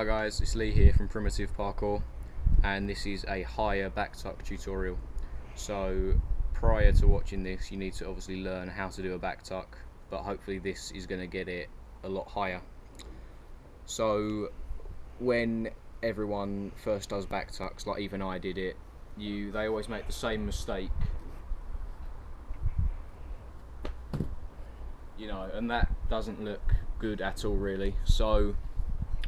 Hi guys, it's Lee here from Primitive Parkour, and this is a higher back tuck tutorial. So prior to watching this, you need to obviously learn how to do a back tuck, but hopefully this is going to get it a lot higher. So when everyone first does back tucks, like even I did it, they always make the same mistake, you know, and that doesn't look good at all really. So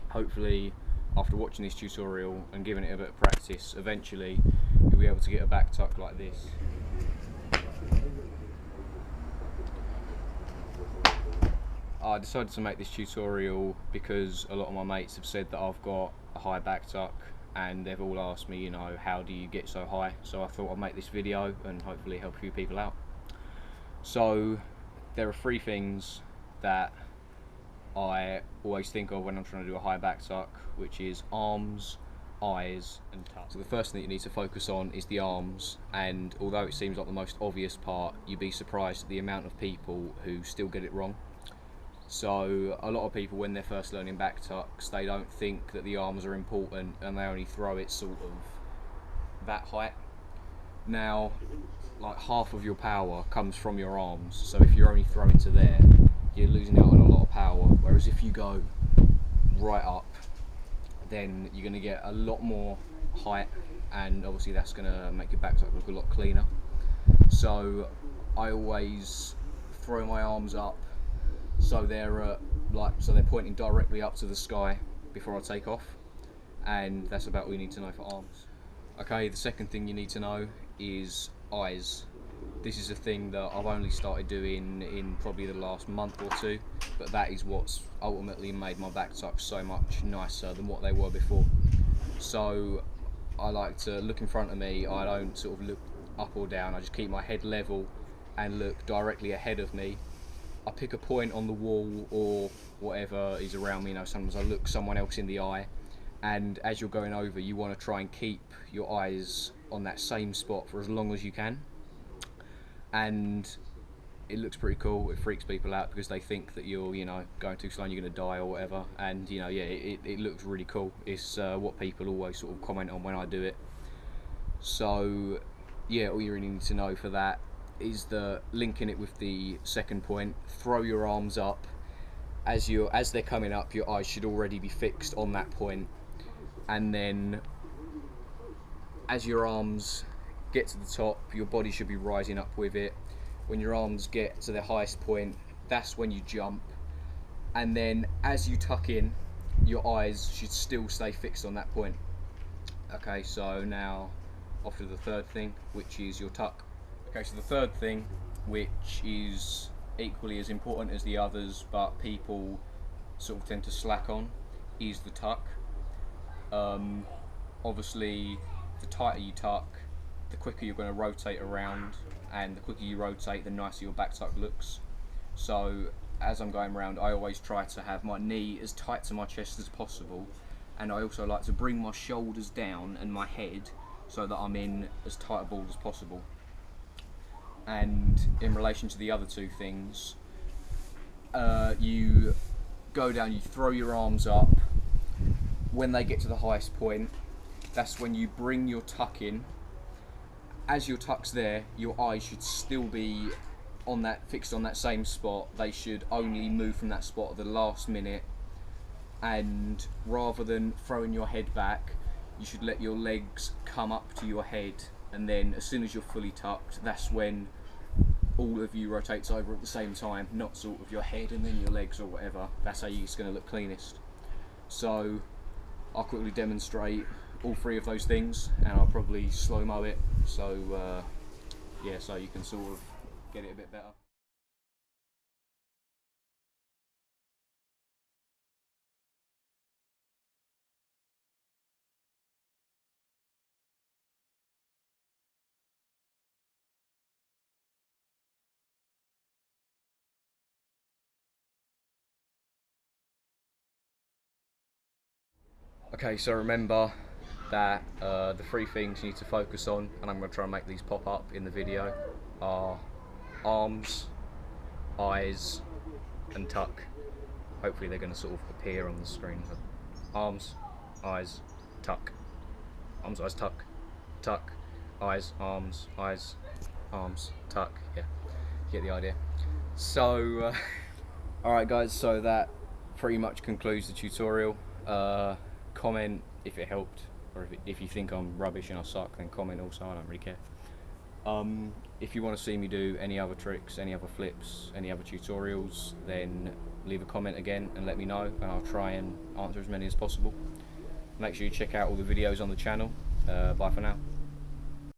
hopefully after watching this tutorial and giving it a bit of practice, eventually you'll be able to get a back tuck like this. I decided to make this tutorial because a lot of my mates have said that I've got a high back tuck, and they've all asked me, you know, how do you get so high? So I thought I'd make this video and hopefully help a few people out. So there are three things that I always think of when I'm trying to do a high back tuck, which is arms, eyes and tuck. So the first thing that you need to focus on is the arms, and although it seems like the most obvious part, you'd be surprised at the amount of people who still get it wrong. So a lot of people, when they're first learning back tucks, they don't think that the arms are important and they only throw it sort of that height. Now, like half of your power comes from your arms, so if you're only throwing to there, you're losing out on a lot of power, whereas if you go right up, then you're going to get a lot more height, and obviously that's going to make your back tuck look a lot cleaner. So I always throw my arms up so they're they're pointing directly up to the sky before I take off, and that's about all you need to know for arms. Okay, the second thing you need to know is eyes. This is a thing that I've only started doing in probably the last month or two, but that is what's ultimately made my back tucks so much nicer than what they were before. So I like to look in front of me. I don't sort of look up or down, I just keep my head level and look directly ahead of me. I pick a point on the wall or whatever is around me, you know, sometimes I look someone else in the eye, and as you're going over, you want to try and keep your eyes on that same spot for as long as you can. And it looks pretty cool. It freaks people out because they think that you're, you know, going too slow and you're going to die or whatever, and you know, yeah, it looks really cool. It's what people always sort of comment on when I do it. So yeah, all you really need to know for that is the linking it with the second point. Throw your arms up. As they're coming up, your eyes should already be fixed on that point, and then as your arms get to the top, your body should be rising up with it. When your arms get to the highest point, that's when you jump, and then as you tuck in, your eyes should still stay fixed on that point. Okay, so now off to the third thing, which is your tuck. Okay, so the third thing, which is equally as important as the others, but people sort of tend to slack on, is the tuck. Obviously, the tighter you tuck, the quicker you're going to rotate around, and the quicker you rotate, the nicer your back tuck looks. So as I'm going around, I always try to have my knee as tight to my chest as possible, and I also like to bring my shoulders down and my head so that I'm in as tight a ball as possible. And in relation to the other two things, you go down, you throw your arms up. When they get to the highest point, that's when you bring your tuck in. As your tuck's there, your eyes should still be on that, fixed on that same spot. They should only move from that spot at the last minute, and rather than throwing your head back, you should let your legs come up to your head, and then as soon as you're fully tucked, that's when all of you rotates over at the same time, not sort of your head and then your legs or whatever. That's how it's going to look cleanest. So I'll quickly demonstrate all three of those things, and I'll probably slow-mo it, so yeah, so you can sort of get it a bit better. Okay, so remember that the three things you need to focus on, and I'm going to try and make these pop up in the video, are arms, eyes and tuck. Hopefully they're going to sort of appear on the screen. Arms, eyes, tuck, arms, eyes, tuck, tuck, eyes, arms, tuck. Yeah, get the idea. So, alright guys, so that pretty much concludes the tutorial. Comment if it helped, or if you think I'm rubbish and I suck, then comment also, I don't really care. If you want to see me do any other tricks, any other flips, any other tutorials, then leave a comment again and let me know, and I'll try and answer as many as possible. Make sure you check out all the videos on the channel. Bye for now.